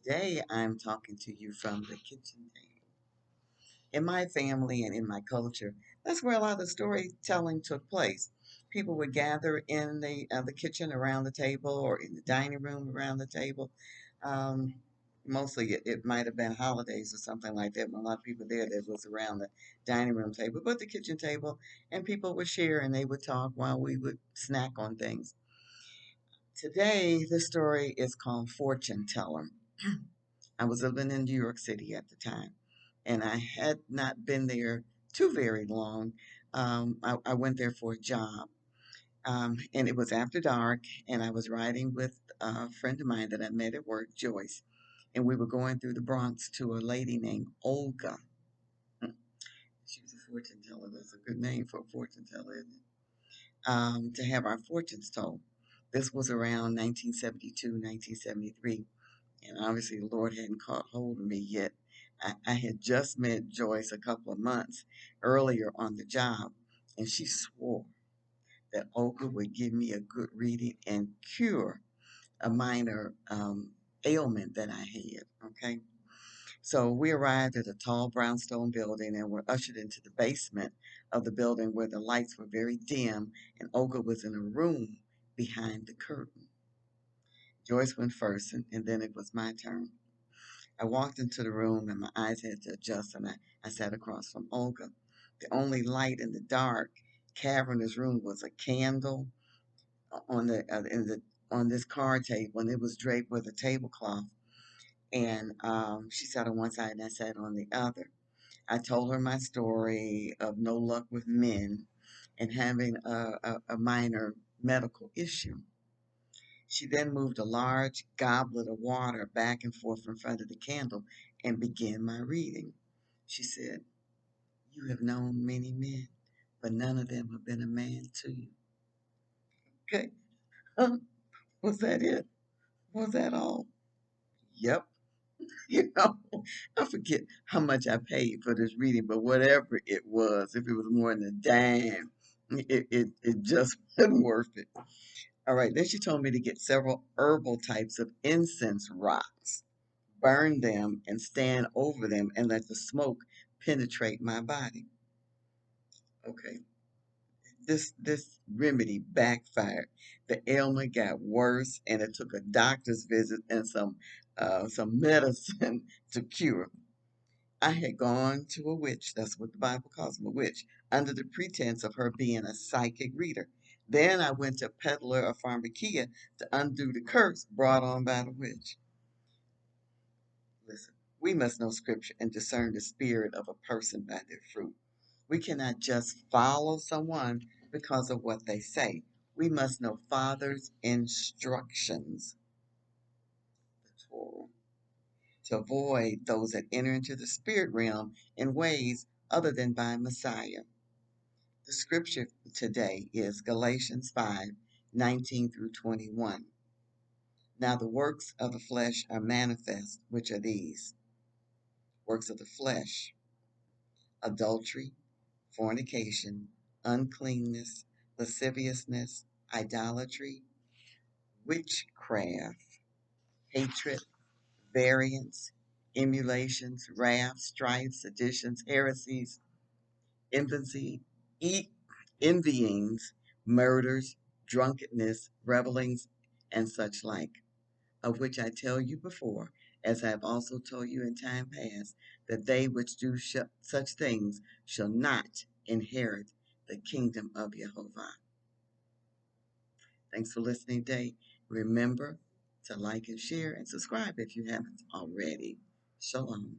Today I'm talking to you from the kitchen table. In my family and in my culture, that's where a lot of the storytelling took place. People would gather in the kitchen around the table or in the dining room around the table. Um, Mostly it might have been holidays or something like that. When a lot of people there that was around the dining room table, but the kitchen table, and people would share and they would talk while we would snack on things. Today, the story is called Fortune Teller. I was living in New York City at the time, and I had not been there too very long. I went there for a job, and it was after dark, and I was riding with a friend of mine that I met at work, Joyce, and we were going through the Bronx to a lady named Olga. Hmm, She was a fortune teller. That's a good name for a fortune teller, isn't it? To have our fortunes told. This was around 1972, 1973. And obviously, the Lord hadn't caught hold of me yet. I had just met Joyce a couple of months earlier on the job, and she swore that Olga would give me a good reading and cure a minor ailment that I had. Okay. So we arrived at a tall brownstone building and were ushered into the basement of the building where the lights were very dim, and Olga was in a room behind the curtain. Joyce went first, and then it was my turn. I walked into the room and my eyes had to adjust, and I sat across from Olga. The only light in the dark, cavernous room was a candle on this card table, and it was draped with a tablecloth. And she sat on one side, and I sat on the other. I told her my story of no luck with men and having a minor medical issue. She then moved a large goblet of water back and forth in front of the candle and began my reading. She said, "You have known many men, but none of them have been a man to you." Okay. Was that it? Was that all? Yep. You know, I forget how much I paid for this reading, but whatever it was, if it was more than a dime, it just wasn't worth it. All right. Then she told me to get several herbal types of incense rocks, burn them, and stand over them and let the smoke penetrate my body. Okay. This remedy backfired. The ailment got worse, and it took a doctor's visit and some medicine to cure. I had gone to a witch, that's what the Bible calls them, a witch, under the pretense of her being a psychic reader. Then I went to a peddler of pharmakia to undo the curse brought on by the witch. Listen, we must know scripture and discern the spirit of a person by their fruit. We cannot just follow someone because of what they say. We must know Father's instructions, the Torah, to avoid those that enter into the spirit realm in ways other than by Messiah. The scripture today is Galatians 5:19 through 21. Now the works of the flesh are manifest, which are these: works of the flesh, adultery, fornication, uncleanness, lasciviousness, idolatry, witchcraft, hatred, variance, emulations, wrath, strife, seditions, heresies, infancy, e- envyings, murders, drunkenness, revelings, and such like, of which I tell you before, as I have also told you in time past, that they which do such things shall not inherit the kingdom of Jehovah. Thanks for listening today. Remember to like and share and subscribe if you haven't already. Shalom.